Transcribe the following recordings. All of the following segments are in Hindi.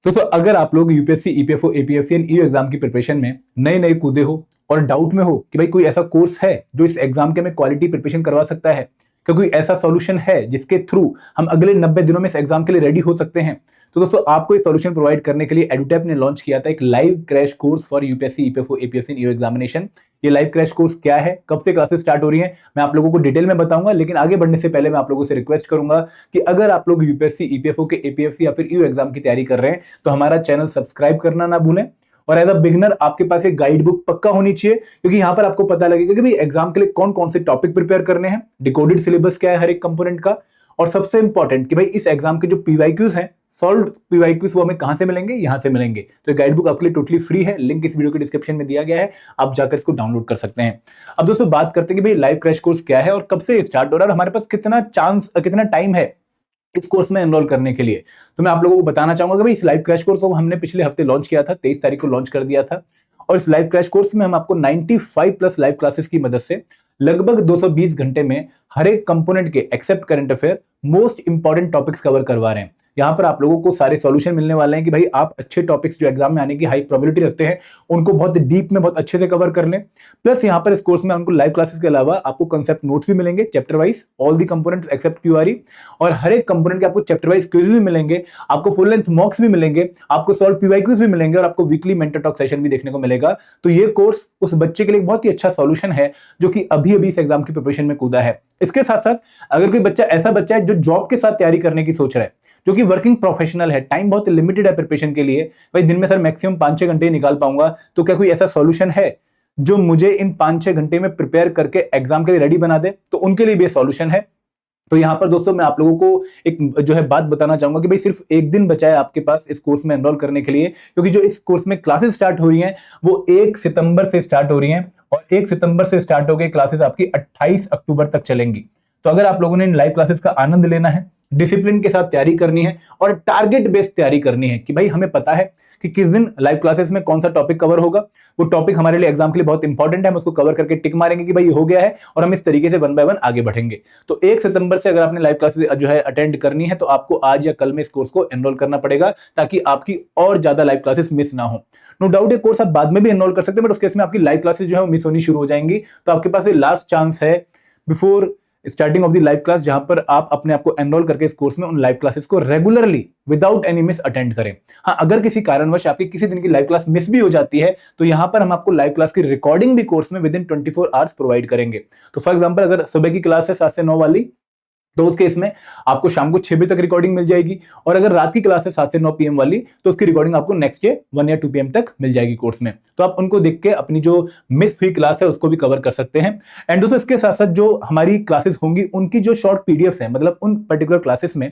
दोस्तों अगर आप लोग UPSC, EPFO, APFC and EO exam की प्रिपरेशन में नए नए कूदे हो और डाउट में हो कि भाई कोई ऐसा कोर्स है जो इस एग्जाम के में क्वालिटी प्रिपरेशन करवा सकता है, क्या कोई ऐसा सॉल्यूशन है जिसके थ्रू हम अगले 90 दिनों में इस एग्जाम के लिए रेडी हो सकते हैं, तो दोस्तों आपको ये सॉल्यूशन प्रोवाइड करने के लिए एडुटैप ने लॉन्च किया था एक live crash course for UPSC, EPFO, APFC and EO examination. ये लाइव क्रैश कोर्स क्या है, कब से क्लासेस स्टार्ट हो रही हैं, मैं आप लोगों को डिटेल में बताऊंगा। लेकिन आगे बढ़ने से पहले मैं आप लोगों से रिक्वेस्ट करूंगा कि अगर आप लोग यूपीएससी, ईपीएफओ के एपीएफसी या फिर ईओ एग्जाम की तैयारी कर रहे हैं तो हमारा चैनल सब्सक्राइब करना ना भूलें। और एज अ बिगनर आपके पास एक गाइड बुक पक्का होनी चाहिए, क्योंकि यहां पर आपको पता लगेगा कि भाई एग्जाम के लिए कौन कौन से टॉपिक प्रिपेयर करने हैं, डिकोडेड सिलेबस क्या है हर एक कंपोनेंट का, और सबसे इंपॉर्टेंट कि भाई इस एग्जाम के जो पीवाईक्यूज हैं, सॉल्व पीवाईक्यूज, वो हमें कहां से मिलेंगे, यहां से मिलेंगे। तो ये गाइड बुक आपके लिए टोटली फ्री है, लिंक इस वीडियो के डिस्क्रिप्शन में दिया गया है, आप जाकर इसको डाउनलोड कर सकते हैं। अब दोस्तों बात करते हैं कि भाई लाइव क्रैश कोर्स क्या है और कब से स्टार्ट हो रहा है और हमारे पास कितना टाइम है इस कोर्स में एनरोल करने के लिए। तो मैं आप लोगों को बताना चाहूंगा कि भाई इस लाइव क्रैश कोर्स को हमने पिछले हफ्ते लॉन्च किया था, 23 तारीख को लॉन्च कर दिया था। और इस लाइव क्रैश कोर्स में हम आपको 95 प्लस लाइव क्लासेस की मदद से लगभग 220 घंटे में हर एक कंपोनेंट के except current affair most important topics cover करवा रहे हैं। यहां पर आप लोगों को सारे सॉल्यूशन मिलने वाले हैं कि भाई आप अच्छे टॉपिक्स जो एग्जाम में आने की हाई प्रोबेबिलिटी रखते हैं उनको बहुत डीप में बहुत अच्छे से कवर कर लें। प्लस यहां पर इस कोर्स में उनको लाइव क्लासेस के अलावा आपको कंसेप्ट नोट्स भी मिलेंगे chapter wise, all the components except QRE, और हर एक कंपोनेंट के आपको चैप्टर वाइज क्विज भी मिलेंगे, आपको फुल लेंथ मॉक्स भी मिलेंगे, आपको सॉल्व पीवाईक्यूज भी मिलेंगे और आपको वीकली मेंटर टॉक सेशन भी देखने को मिलेगा। तो ये कोर्स उस बच्चे के लिए बहुत ही अच्छा सॉल्यूशन है जो कि अभी अभी इस एग्जाम की प्रिपरेशन में कूदा है। इसके साथ साथ अगर कोई बच्चा ऐसा बच्चा है जो जॉब के साथ तैयारी करने की सोच रहा है, जो कि वर्किंग प्रोफेशनल है, टाइम बहुत लिमिटेड है प्रिपरेशन के लिए, भाई दिन में सर मैक्सिमम 5-6 घंटे निकाल पाऊंगा, तो क्या कोई ऐसा सॉल्यूशन है जो मुझे इन 5-6 घंटे में प्रिपेयर करके एग्जाम के लिए रेडी बना दे, तो उनके लिए भी सॉल्यूशन है। तो यहां पर दोस्तों मैं आप लोगों को एक जो है बात बताना चाहूंगा कि भाई सिर्फ एक दिन बचा है आपके पास इस कोर्स में एनरोल करने के लिए, क्योंकि जो इस कोर्स में क्लासेस स्टार्ट हो रही हैं वो 1 सितंबर से स्टार्ट हो रही हैं और 1 सितंबर से स्टार्ट हो गई क्लासेस आपकी 28 अक्टूबर तक चलेंगी। तो अगर आप लोगों ने इन लाइव क्लासेस का आनंद लेना है, डिसिप्लिन के साथ तैयारी करनी है और टारगेट बेस्ड तैयारी करनी है कि भाई हमें पता है कि किस दिन लाइव क्लासेस में कौन सा टॉपिक कवर होगा, वो टॉपिक हमारे लिए एग्जाम के लिए बहुत इंपॉर्टेंट है, हम उसको कवर करके टिक मारेंगे कि भाई ये हो गया है और हम इस तरीके से 1 बाय 1 आगे बढ़ेंगे। तो 1 सितंबर से अगर आपने लाइव क्लासेस जो है अटेंड करनी है तो आपको आज या कल में इस कोर्स को एनरोल करना पड़ेगा, ताकि आपकी और ज्यादा लाइव क्लासेस मिस ना हो। नो डाउट ये कोर्स आप बाद में भी एनरोल कर सकते हैं, बट उस केस में आपकी लाइव क्लासेस जो है मिस होनी शुरू हो जाएंगी। तो आपके पास ये लास्ट चांस है before starting of the live class, जहां पर आप अपने आप को एनरोल करके इस कोर्स में उन लाइव क्लासेस को regularly without any miss attend करें। हाँ, अगर किसी कारणवश आपकी किसी दिन की लाइव क्लास मिस भी हो जाती है तो यहां पर हम आपको लाइव क्लास की रिकॉर्डिंग भी कोर्स में विद इन 24 आवर्स प्रोवाइड करेंगे। तो फॉर एग्जांपल अगर सुबह की क्लास है 7 से 9 वाली, तो उस केस में आपको शाम को 6 बजे तक रिकॉर्डिंग मिल जाएगी, और अगर रात की क्लास है 7 से 9 पीएम वाली तो उसकी रिकॉर्डिंग आपको नेक्स्ट डे 1 या 2 पीएम तक मिल जाएगी कोर्स में। तो आप उनको देख के अपनी जो मिस हुई क्लास है उसको भी कवर कर सकते हैं। एंड दोस्तों इसके साथ साथ जो हमारी क्लासेस होंगी उनकी जो शॉर्ट पीडीएफ है, मतलब उन पर्टिकुलर क्लासेस में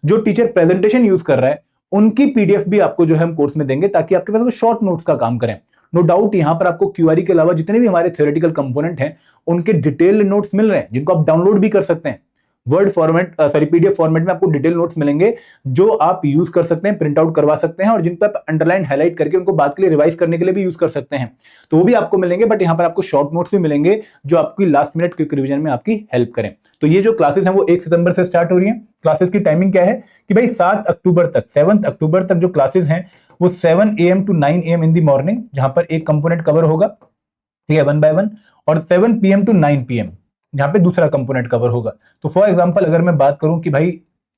जो टीचर प्रेजेंटेशन यूज कर रहा है उनकी पीडीएफ भी आपको जो है हम कोर्स में देंगे, ताकि आपके पास वो शॉर्ट नोट्स का काम करें। नो डाउट यहां पर आपको क्यूआरई के अलावा जितने भी हमारे थ्योरेटिकल कंपोनेंट हैं उनके डिटेल्ड नोट्स मिल रहे हैं, जिनको आप डाउनलोड भी कर सकते हैं। वर्ड फॉर्मेट पीडीएफ फॉर्मेट में आपको डिटेल नोट्स मिलेंगे जो आप यूज कर सकते हैं, प्रिंट आउट करवा सकते हैं, और जिन पर आप अंडरलाइन हाईलाइट करके उनको बात के लिए रिवाइज करने के लिए भी यूज कर सकते हैं। तो वो भी आपको मिलेंगे, बट यहाँ पर आपको शॉर्ट नोट्स भी मिलेंगे जो आपकी लास्ट मिनट क्विक रिवीजन में आपकी हेल्प करें। तो ये जो क्लासेस हैं वो 1 सितंबर से स्टार्ट हो रही हैं। क्लासेस की टाइमिंग क्या है कि भाई 7 अक्टूबर तक, 7 अक्टूबर तक जो क्लासेस हैं वो 7 AM to 9 AM in the morning, जहां पर एक कंपोनेंट कवर होगा, ठीक है, 1 बाय 1, और 7 PM to 9 PM जहां पे दूसरा कंपोनेंट कवर होगा। तो फॉर एग्जांपल अगर मैं बात करूं कि भाई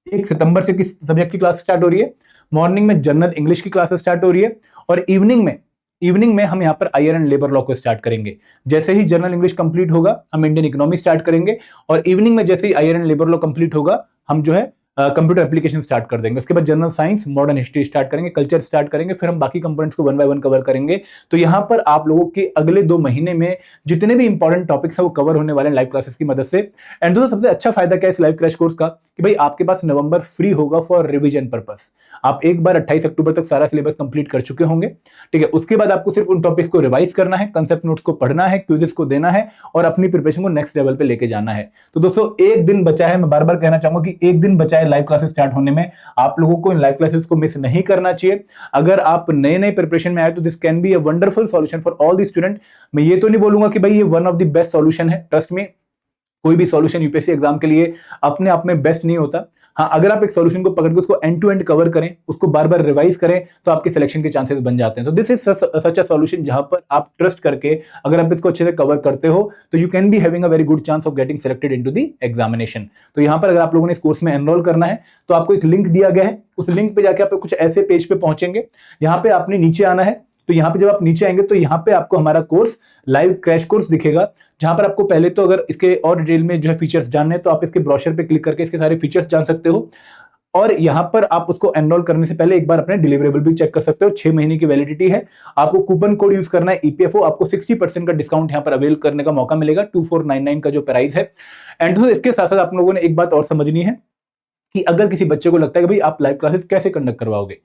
1 सितंबर से किस सब्जेक्ट की क्लास स्टार्ट हो रही है, मॉर्निंग में जनरल इंग्लिश की क्लास स्टार्ट हो रही है, और इवनिंग में हम यहाँ पर आईआर एंड लेबर लॉ को स्टार्ट करेंगे। जैसे ही जनरल इंग्लिश कंप्लीट होगा हम इंडियन इकोनॉमी स्टार्ट करेंगे, और इवनिंग में जैसे ही IR and labour law complete होगा हम जो है कंप्यूटर एप्लीकेशन स्टार्ट कर देंगे। उसके बाद general science, modern history start करेंगे, कल्चर स्टार्ट करेंगे, फिर हम बाकी कंपोनेंट्स को 1 बाय 1 कवर करेंगे। तो यहां पर आप लोगों के अगले 2 महीने में जितने भी इंपॉर्टेंट टॉपिक्स हैं वो कवर होने वाले हैं लाइव क्लासेस की मदद से। एंड दोस्तों सबसे अच्छा फायदा क्या है इस लाइव क्रैश कोर्स का कि भाई आपके पास नवंबर फ्री होगा फॉर रिवीजन पर्पस। आप एक बार 28 अक्टूबर तक सारा सिलेबस कंप्लीट कर चुके होंगे, ठीक है। उसके बाद आपको सिर्फ उन टॉपिक्स को रिवाइज करना है, कंसेप्ट नोट्स को पढ़ना है, क्विज़ेस को देना है और अपनी प्रिपरेशन को नेक्स्ट लेवल पे लेके जाना है। तो दोस्तों एक दिन बचा है, मैं बार बार कहना चाहूंगा कि एक दिन बचा है लाइव क्लासेस स्टार्ट होने में। आप लोगों को इन लाइव क्लासेस को मिस नहीं करना चाहिए। अगर आप नए प्रिपरेशन में आए तो this can be a wonderful solution for all the student. मैं ये तो नहीं बोलूंगा कि भाई ये one of the best solution है, ट्रस्ट मी, कोई भी सॉल्यूशन यूपीएससी एग्जाम के लिए अपने आप में बेस्ट नहीं होता। हाँ, अगर आप एक सॉल्यूशन को पकड़ के उसको एंड टू एंड कवर करें, उसको बार बार रिवाइज करें, तो आपके सिलेक्शन के चांसेस बन जाते हैं। तो this is such a solution जहां पर आप ट्रस्ट करके अगर आप इसको अच्छे से कवर करते हो तो you can be having a very good chance of getting selected into the examination. तो यहाँ पर अगर आप लोगों ने इस कोर्स में एनरोल करना है तो आपको एक लिंक दिया गया है, उस लिंक पे जाके आप कुछ ऐसे पेज पे पहुंचेंगे, यहाँ पे आपने नीचे आना है। तो यहाँ पे जब आप नीचे आएंगे तो यहाँ पे आपको हमारा कोर्स लाइव क्रैश कोर्स दिखेगा, जहां पर आपको पहले तो अगर इसके और डिटेल में जो है फीचर्स जानने हैं तो आप इसके ब्रोशर पे क्लिक करके इसके सारे फीचर्स जान सकते हो। और यहां पर आप उसको एनरोल करने से पहले एक बार अपने डिलीवरेबल भी चेक कर सकते हो। 6 महीने की वैलिडिटी है। आपको कूपन कोड यूज करना है ईपीएफओ, आपको 60% का डिस्काउंट यहां पर अवेल करने का मौका मिलेगा। 2499 का जो प्राइस है। एंड इसके साथ साथ आप लोगों ने एक बात और समझनी है कि अगर किसी बच्चे को लगता है कि भाई आप लाइव क्लासेस कैसे कंडक्ट करवाओगे,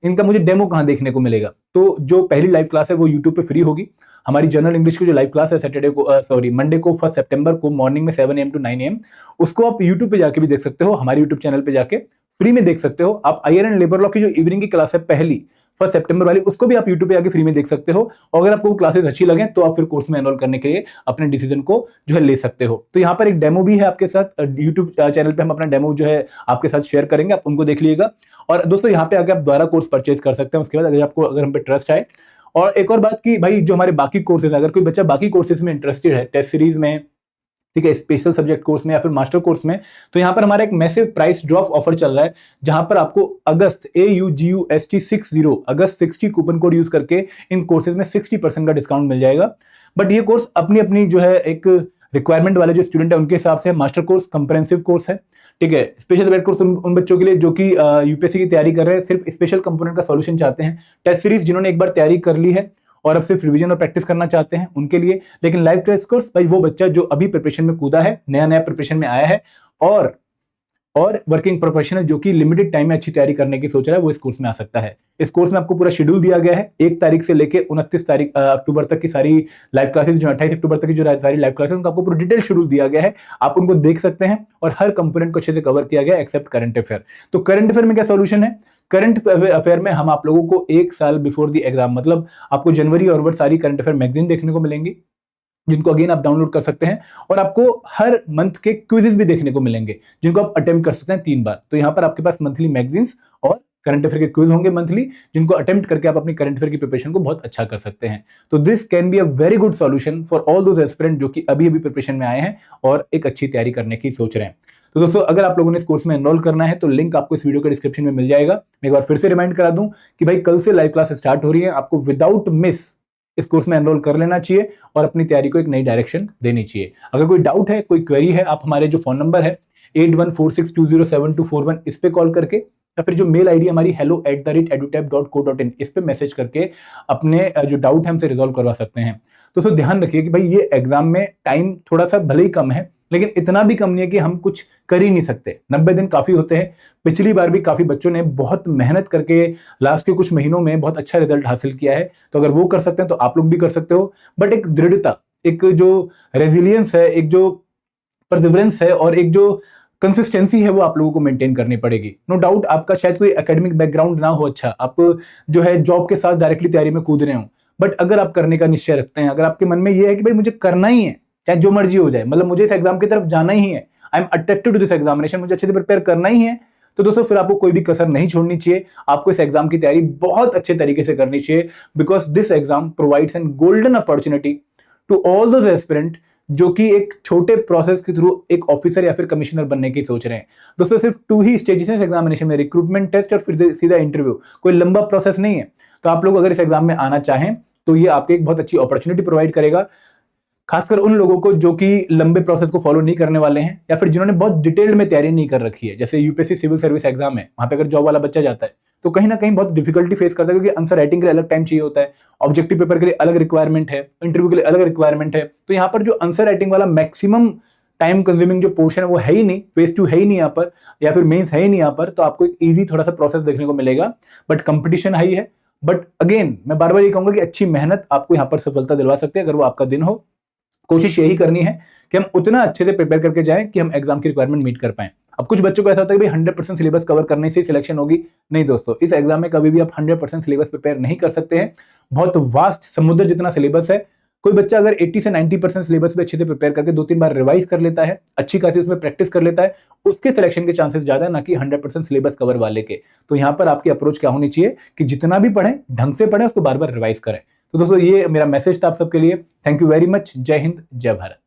इनका मुझे डेमो कहां देखने को मिलेगा, तो जो पहली लाइव क्लास है वो यूट्यूब पे फ्री होगी। हमारी जनरल इंग्लिश की जो लाइव क्लास है सैटरडे को मंडे को 1 सितंबर को मॉर्निंग में 7 AM to 9 AM, उसको आप यूट्यूब पे जाके भी देख सकते हो, हमारे यूट्यूब चैनल पे जाके फ्री में देख सकते हो। आप आईआर एंड लेबर लॉ की जो इवनिंग की क्लास है पहली 1 सितंबर वाली, उसको भी आप यूट्यूब पे आके फ्री में देख सकते हो। और अगर आपको वो क्लासेस अच्छी लगे तो आप फिर कोर्स में एनरोल करने के लिए अपने डिसीजन को जो है ले सकते हो। तो यहाँ पर एक डेमो भी है आपके साथ, यूट्यूब चैनल पे हम अपना डेमो जो है आपके साथ शेयर करेंगे, आप उनको देख लीजिएगा। और दोस्तों यहाँ पे आके आप दोबारा कोर्स परचेज कर सकते हैं उसके बाद, अगर हम पे ट्रस्ट आए। और एक और बात की भाई, जो हमारे बाकी कोर्सेज, अगर कोई बच्चा बाकी कोर्सेज में इंटरेस्टेड है, टेस्ट सीरीज में, ठीक है, स्पेशल सब्जेक्ट कोर्स में या फिर मास्टर कोर्स में, तो यहाँ पर हमारा एक मैसिव प्राइस ड्रॉप ऑफर चल रहा है, जहां पर आपको अगस्त AUGUST60 अगस्त 60 कूपन कोड यूज करके इन कोर्सेज में 60% का डिस्काउंट मिल जाएगा। बट ये कोर्स अपनी अपनी जो है एक रिक्वायरमेंट वाले जो स्टूडेंट है उनके हिसाब से मास्टर कोर्स कंप्रेहेंसिव कोर्स है, ठीक है। स्पेशल सब्जेक्ट कोर्स उन बच्चों के लिए जो कि यूपीएससी की तैयारी कर रहे हैं, सिर्फ स्पेशल कंपोनेंट का सॉल्यूशन चाहते हैं। टेस्ट सीरीज जिन्होंने एक बार तैयारी कर ली है और अब सिर्फ रिवीजन और प्रैक्टिस करना चाहते हैं उनके लिए। लेकिन लाइव क्रैश कोर्स भाई वो बच्चा जो अभी प्रिपरेशन में कूदा है, नया नया प्रिपरेशन में आया है, और वर्किंग प्रोफेशनल जो कि लिमिटेड टाइम में अच्छी तैयारी करने की सोच रहा है, वो इस कोर्स में आ सकता है। इस कोर्स में आपको पूरा शेड्यूल दिया गया है, 1 तारीख से लेके 29 तारीख अक्टूबर तक की सारी लाइव क्लासेस, जो 28 अक्टूबर तक की जो सारी लाइव क्लासेस, उनका आपको पूरा डिटेल शेड्यूल दिया गया है, आप उनको देख सकते हैं। और हर कंपोनेंट को अच्छे से कवर किया गया एक्सेप्ट करंट अफेयर। तो करंट अफेयर में क्या सोल्यूशन है? करंट अफेयर में हम आप लोगों को 1 साल बिफोर द एग्जाम, मतलब आपको जनवरी और सारी करंट अफेयर मैगजीन देखने को मिलेंगी, जिनको अगेन आप डाउनलोड कर सकते हैं। और आपको हर मंथ के क्विजेस भी देखने को मिलेंगे, जिनको आप अटेम्प्ट कर सकते हैं 3 बार। तो यहाँ पर आपके पास मंथली मैगजीन्स और करंट अफेयर के क्विज होंगे मंथली, जिनको अटेम्प्ट करके आप अपनी करंट अफेयर की प्रिपरेशन को बहुत अच्छा कर सकते हैं। तो this can be a very good solution for all those aspirant जो कि अभी प्रिपरेशन में आए हैं और एक अच्छी तैयारी करने की सोच रहे हैं। तो दोस्तों, अगर आप लोगों ने इस कोर्स में एनरोल करना है तो लिंक आपको इस वीडियो के डिस्क्रिप्शन में मिल जाएगा। मैं एक बार फिर से रिमाइंड करा दूं कि भाई कल से लाइव क्लास स्टार्ट हो रही है, आपको विदाउट मिस इस कोर्स में एनरोल कर लेना चाहिए और अपनी तैयारी को एक नई डायरेक्शन देनी चाहिए। अगर कोई डाउट है, कोई क्वेरी है, आप हमारे जो फोन नंबर है 8146207241 इस पे कॉल करके, या फिर जो मेल आईडी हमारी hello@edutap.co.in इस पे मैसेज करके अपने जो डाउट है हमसे रिजॉल्व करवा सकते हैं। तो ध्यान रखिए कि भाई ये एग्जाम में टाइम थोड़ा सा भले ही कम है, लेकिन इतना भी कम नहीं है कि हम कुछ कर ही नहीं सकते। 90 दिन काफी होते हैं। पिछली बार भी काफी बच्चों ने बहुत मेहनत करके लास्ट के कुछ महीनों में बहुत अच्छा रिजल्ट हासिल किया है। तो अगर वो कर सकते हैं तो आप लोग भी कर सकते हो। बट एक दृढ़ता, एक जो रेजिलियंस है, एक जो परसिवरेंस है और एक जो कंसिस्टेंसी है, वो आप लोगों को मेंटेन करनी पड़ेगी। नो डाउट आपका शायद कोई एकेडमिक बैकग्राउंड ना हो, अच्छा आप जो है जॉब के साथ डायरेक्टली तैयारी में कूद रहे हो, बट अगर आप करने का निश्चय रखते हैं, अगर आपके मन में ये है कि भाई मुझे करना ही है, चाहे जो मर्जी हो जाए, मतलब मुझे इस एग्जाम की तरफ जाना ही है, I am attracted to this examination, मुझे अच्छे से प्रिपेयर करना ही है, तो दोस्तों फिर आपको कोई भी कसर नहीं छोड़नी चाहिए। आपको इस एग्जाम की तैयारी बहुत अच्छे तरीके से करनी चाहिए, because this exam provides an golden opportunity to all those aspirant जो कि एक छोटे प्रोसेस के थ्रू एक ऑफिसर या फिर कमिश्नर बनने की सोच रहे हैं। दोस्तों सिर्फ 2 ही स्टेजेस हैं एग्जामिनेशन में, रिक्रूटमेंट टेस्ट और फिर सीधा इंटरव्यू, कोई लंबा प्रोसेस नहीं है। तो आप लोग अगर इस एग्जाम में आना चाहें तो ये आपको एक बहुत अच्छी अपॉर्चुनिटी प्रोवाइड करेगा, खासकर उन लोगों को जो कि लंबे प्रोसेस को फॉलो नहीं करने वाले हैं, या फिर जिन्होंने बहुत डिटेल्ड में तैयारी नहीं कर रखी है। जैसे यूपीएससी सिविल सर्विस एग्जाम है, वहां पे अगर जॉब वाला बच्चा जाता है तो कहीं ना कहीं बहुत डिफिकल्टी फेस करता है, क्योंकि आंसर राइटिंग के लिए अलग टाइम चाहिए होता है, ऑब्जेक्टिव पेपर के लिए अलग रिक्वायरमेंट है, इंटरव्यू के लिए अलग रिक्वायरमेंट है। तो यहाँ पर जो आंसर राइटिंग वाला मैक्सिमम टाइम कंज्यूमिंग जो पोर्शन है वो है ही नहीं, फेज 2 है ही नहीं यहाँ पर, या फिर मेंस है ही नहीं यहाँ पर। तो आपको एक ईजी थोड़ा सा प्रोसेस देखने को मिलेगा, बट कंपटीशन हाई है। बट अगेन मैं बार बार ये कहूंगा कि अच्छी मेहनत आपको यहाँ पर सफलता दिलवा सकते हैं, अगर वो आपका दिन हो। कोशिश यही करनी है कि हम उतना अच्छे से प्रिपेयर करके जाएं कि हम एग्जाम की रिक्वायरमेंट मीट कर पाएं। अब कुछ बच्चों को ऐसा होता है कि भाई 100% सिलेबस कवर करने से सिलेक्शन होगी। नहीं दोस्तों, इस एग्जाम में कभी भी आप 100% सिलेबस प्रिपेयर नहीं कर सकते हैं। बहुत वास्ट समुद्र जितना सिलेबस है, कोई बच्चा अगर 80 से 90% सिलेबस पे अच्छे से प्रिपेयर करके 2-3 बार रिवाइज कर लेता है, अच्छी खासी उसमें प्रैक्टिस कर लेता है, उसके सिलेक्शन के चांसेस ज्यादा है, ना कि 100% सिलेबस कवर वाले के। तो यहाँ पर आपकी अप्रोच क्या होनी चाहिए कि जितना भी पढ़ें ढंग से पढ़ें, उसको बार बार रिवाइज करें। तो दोस्तों ये मेरा मैसेज था आप सबके लिए। Thank you very much. जय हिंद, जय भारत।